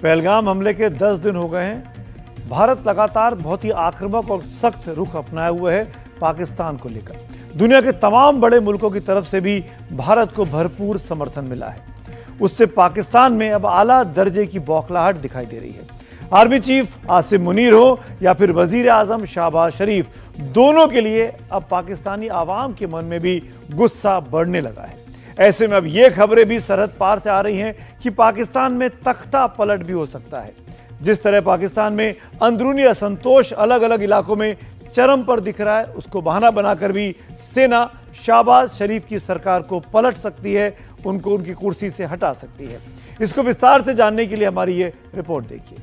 पहलगाम हमले के 10 दिन हो गए हैं। भारत लगातार बहुत ही आक्रामक और सख्त रुख अपनाए हुए है पाकिस्तान को लेकर। दुनिया के तमाम बड़े मुल्कों की तरफ से भी भारत को भरपूर समर्थन मिला है। उससे पाकिस्तान में अब आला दर्जे की बौखलाहट दिखाई दे रही है। आर्मी चीफ आसिम मुनीर हो या फिर वजीर आजम शहबाज शरीफ, दोनों के लिए अब पाकिस्तानी आवाम के मन में भी गुस्सा बढ़ने लगा है। ऐसे में अब ये खबरें भी सरहद पार से आ रही हैं कि पाकिस्तान में तख्ता पलट भी हो सकता है। जिस तरह पाकिस्तान में अंदरूनी असंतोष अलग अलग इलाकों में चरम पर दिख रहा है, उसको बहाना बनाकर भी सेना शहबाज शरीफ की सरकार को पलट सकती है, उनको उनकी कुर्सी से हटा सकती है। इसको विस्तार से जानने के लिए हमारी ये रिपोर्ट देखिए।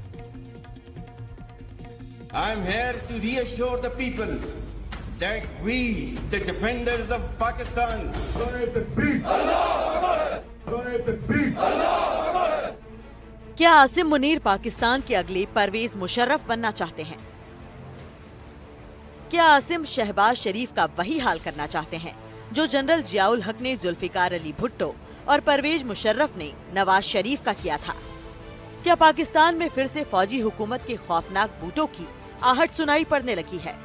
I am here to reassure the people that we, the defenders of Pakistan, क्या आसिम मुनीर पाकिस्तान के अगले परवेज मुशर्रफ बनना चाहते हैं? क्या आसिम शहबाज शरीफ का वही हाल करना चाहते हैं जो जनरल जियाउल हक ने जुल्फिकार अली भुट्टो और परवेज मुशर्रफ ने नवाज शरीफ का किया था? क्या पाकिस्तान में फिर से फौजी हुकूमत के खौफनाक बूटों की आहट सुनाई पड़ने लगी है?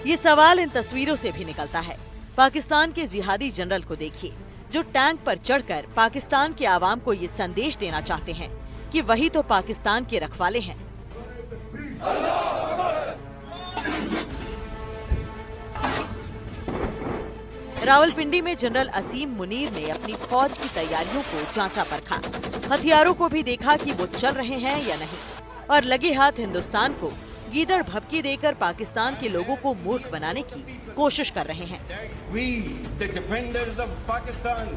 ये सवाल इन तस्वीरों से भी निकलता है। पाकिस्तान के जिहादी जनरल को देखिए, जो टैंक पर चढ़कर पाकिस्तान के आवाम को ये संदेश देना चाहते हैं कि वही तो पाकिस्तान के रखवाले हैं। रावलपिंडी में जनरल आसिम मुनीर ने अपनी फौज की तैयारियों को जांचा परखा, हथियारों को भी देखा कि वो चल रहे हैं या नहीं, और लगे हाथ हिंदुस्तान को गीदड़ भभकी देकर पाकिस्तान के लोगों को मूर्ख बनाने की कोशिश कर रहे हैं। we, the defenders of Pakistan.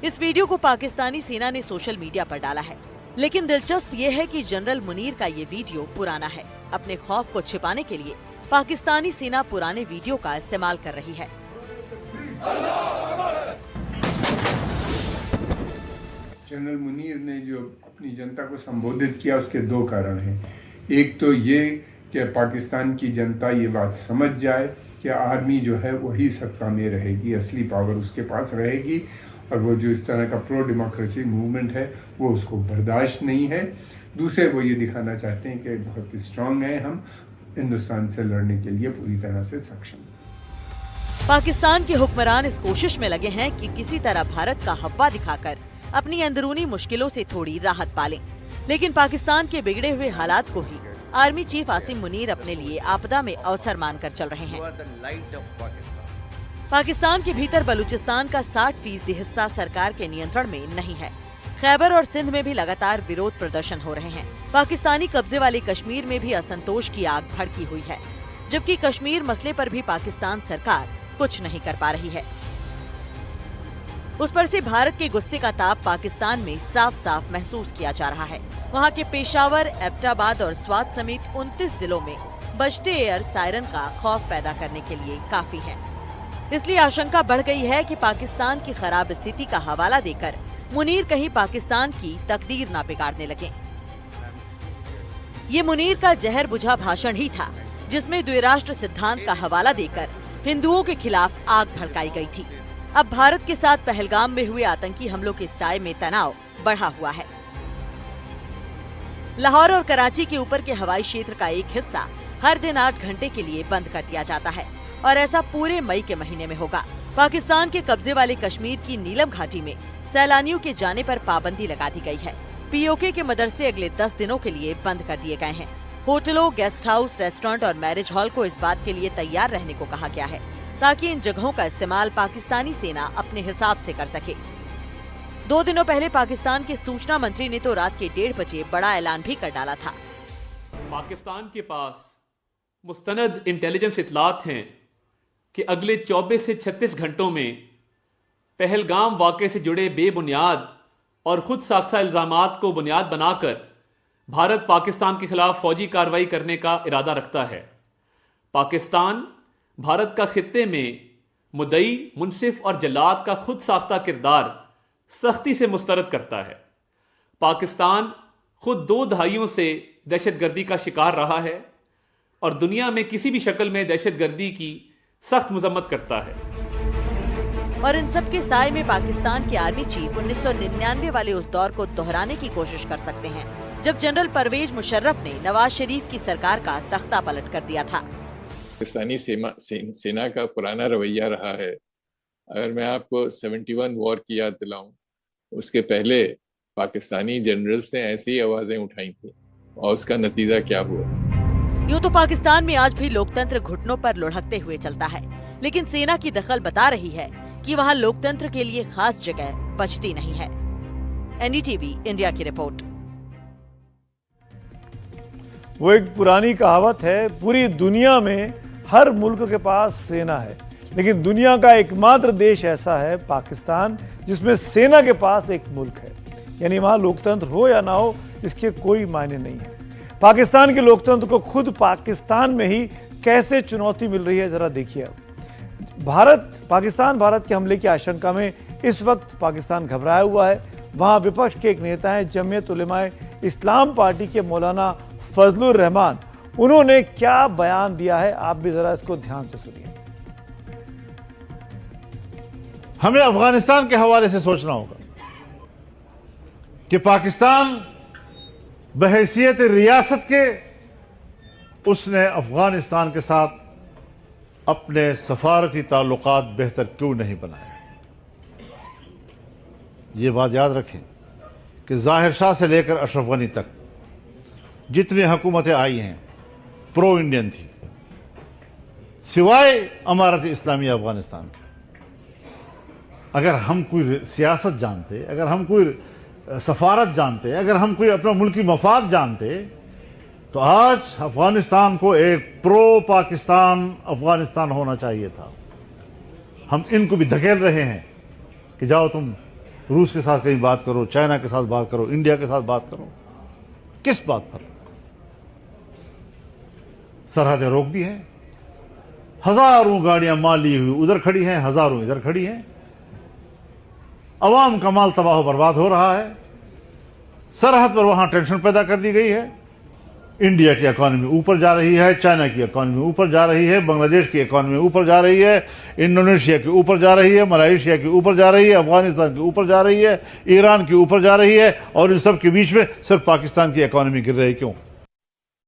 इस वीडियो को पाकिस्तानी सेना ने सोशल मीडिया पर डाला है, लेकिन दिलचस्प ये है कि जनरल मुनीर का ये वीडियो पुराना है। अपने खौफ को छिपाने के लिए पाकिस्तानी सेना पुराने वीडियो का इस्तेमाल कर रही है। जनरल मुनीर ने जो अपनी जनता को संबोधित किया, उसके दो कारण हैं। एक तो ये कि पाकिस्तान की जनता ये बात समझ जाए कि आर्मी जो है वही सत्ता में रहेगी, असली पावर उसके पास रहेगी, और वो जो इस तरह का प्रो डेमोक्रेसी मूवमेंट है वो उसको बर्दाश्त नहीं है। दूसरे वो ये दिखाना चाहते हैं कि बहुत स्ट्रांग है, हम हिंदुस्तान से लड़ने के लिए पूरी तरह से सक्षम। पाकिस्तान के हुक्मरान इस कोशिश में लगे हैं कि किसी तरह भारत का हव्वा दिखाकर अपनी अंदरूनी मुश्किलों से थोड़ी राहत पालें। लेकिन पाकिस्तान के बिगड़े हुए हालात को ही आर्मी चीफ आसिम मुनीर अपने लिए आपदा में अवसर मानकर चल रहे हैं। पाकिस्तान के भीतर बलूचिस्तान का 60% हिस्सा सरकार के नियंत्रण में नहीं है। खैबर और सिंध में भी लगातार विरोध प्रदर्शन हो रहे हैं। पाकिस्तानी कब्जे वाले कश्मीर में भी असंतोष की आग भड़की हुई है, जबकि कश्मीर मसले पर भी पाकिस्तान सरकार कुछ नहीं कर पा रही है। उस पर से भारत के गुस्से का ताप पाकिस्तान में साफ साफ महसूस किया जा रहा है। वहाँ के पेशावर, एबटाबाद और स्वात समेत 29 जिलों में बजते एयर सायरन का खौफ पैदा करने के लिए काफी है। इसलिए आशंका बढ़ गई है कि पाकिस्तान की खराब स्थिति का हवाला देकर मुनीर कहीं पाकिस्तान की तकदीर ना बिगाड़ने लगे। ये मुनीर का जहर बुझा भाषण ही था, जिसमें द्विराष्ट्र सिद्धांत का हवाला देकर हिंदुओं के खिलाफ आग भड़काई गई थी। अब भारत के साथ पहलगाम में हुए आतंकी हमलों के साए में तनाव बढ़ा हुआ है। लाहौर और कराची के ऊपर के हवाई क्षेत्र का एक हिस्सा हर दिन 8 घंटे के लिए बंद कर दिया जाता है, और ऐसा पूरे मई के महीने में होगा। पाकिस्तान के कब्जे वाले कश्मीर की नीलम घाटी में सैलानियों के जाने पर पाबंदी लगा दी गई है। पीओके के मदरसे अगले 10 दिनों के लिए बंद कर दिए गए हैं। होटलों, गेस्ट हाउस, रेस्टोरेंट और मैरिज हॉल को इस बात के लिए तैयार रहने को कहा गया है, ताकि इन जगहों का इस्तेमाल पाकिस्तानी सेना अपने हिसाब से कर सके। 2 दिनों पहले पाकिस्तान के सूचना मंत्री ने तो रात के 1:30 बजे बड़ा ऐलान भी कर डाला था। पाकिस्तान के पास मुस्तनद इंटेलिजेंस इतलात हैं कि अगले 24 से 36 घंटों में पहलगाम वाक़े से जुड़े बेबुनियाद और खुद साख्ता इल्ज़ामात को बुनियाद बनाकर भारत पाकिस्तान के खिलाफ फौजी कार्रवाई करने का इरादा रखता है। पाकिस्तान भारत का खित्ते में मुद्दई, मुनसिफ और जल्लाद का खुद साख्ता किरदार सख्ती से मुस्तरद करता है। पाकिस्तान खुद 2 दहाइयों से दहशतगर्दी का शिकार रहा है और दुनिया में किसी भी शक्ल में दहशतगर्दी की सख्त मजम्मत करता है। और इन सब के साए में पाकिस्तान के आर्मी चीफ 1999 वाले उस दौर को दोहराने की कोशिश कर सकते हैं, जब जनरल परवेज मुशर्रफ ने नवाज शरीफ की सरकार का तख्ता पलट कर दिया था। पाकिस्तानी सेना का पुराना रवैया रहा है। अगर मैं आपको 71 वॉर की याद दिलाऊं, उसके पहले पाकिस्तानी जनरल्स ने ऐसी आवाजें उठाई थी और उसका नतीजा क्या हुआ। यूँ तो पाकिस्तान में आज भी लोकतंत्र घुटनों पर लुढ़कते हुए चलता है, लेकिन सेना की दखल बता रही है कि वहाँ लोकतंत्र के लिए खास जगह बचती नहीं है। एनडीटीवी इंडिया की रिपोर्ट। वो एक पुरानी कहावत है, पूरी दुनिया में हर मुल्क के पास सेना है, लेकिन दुनिया का एकमात्र देश ऐसा है पाकिस्तान, जिसमें सेना के पास एक मुल्क है। यानी वहां लोकतंत्र हो या ना हो, इसके कोई मायने नहीं है। पाकिस्तान के लोकतंत्र को खुद पाकिस्तान में ही कैसे चुनौती मिल रही है, जरा देखिए। पाकिस्तान भारत के हमले की आशंका में इस वक्त पाकिस्तान घबराया हुआ है। वहां विपक्ष के एक नेता हैं जमीयत उलेमाए इस्लाम पार्टी के मौलाना फजलुर रहमान। उन्होंने क्या बयान दिया है, आप भी जरा इसको ध्यान से सुनिए। हमें अफगानिस्तान के हवाले से सोचना होगा कि पाकिस्तान बहैसियत रियासत के उसने अफगानिस्तान के साथ अपने सफारती ताल्लुकात बेहतर क्यों नहीं बनाए। ये बात याद रखें कि जाहिर शाह से लेकर अशरफ गनी तक जितनी हुकूमतें आई हैं प्रो इंडियन थी, सिवाय अमारत इस्लामी अफगानिस्तान की। अगर हम कोई सियासत जानते, अगर हम कोई सफारत जानते, अगर हम कोई अपना मुल्की मफाद जानते, तो आज अफगानिस्तान को एक प्रो पाकिस्तान अफगानिस्तान होना चाहिए था। हम इनको भी धकेल रहे हैं कि जाओ तुम रूस के साथ कहीं बात करो, चाइना के साथ बात करो, इंडिया के साथ बात करो। किस बात पर? सरहदें रोक दी हैं, हजारों गाड़ियां माल ली हुई उधर खड़ी हैं, हजारों इधर खड़ी हैं। अवाम का माल तबाह बर्बाद हो रहा है। सरहद पर वहां टेंशन पैदा कर दी गई है। इंडिया की इकॉनमी ऊपर जा रही है, चाइना की इकॉनमी ऊपर जा रही है, बांग्लादेश की इकॉनमी ऊपर जा रही है, इंडोनेशिया की ऊपर जा रही है, मलेशिया की ऊपर जा रही है, अफगानिस्तान की ऊपर जा रही है, ईरान की ऊपर जा रही है, और इन सब के बीच में सिर्फ पाकिस्तान की इकॉनमी गिर रही। क्यों?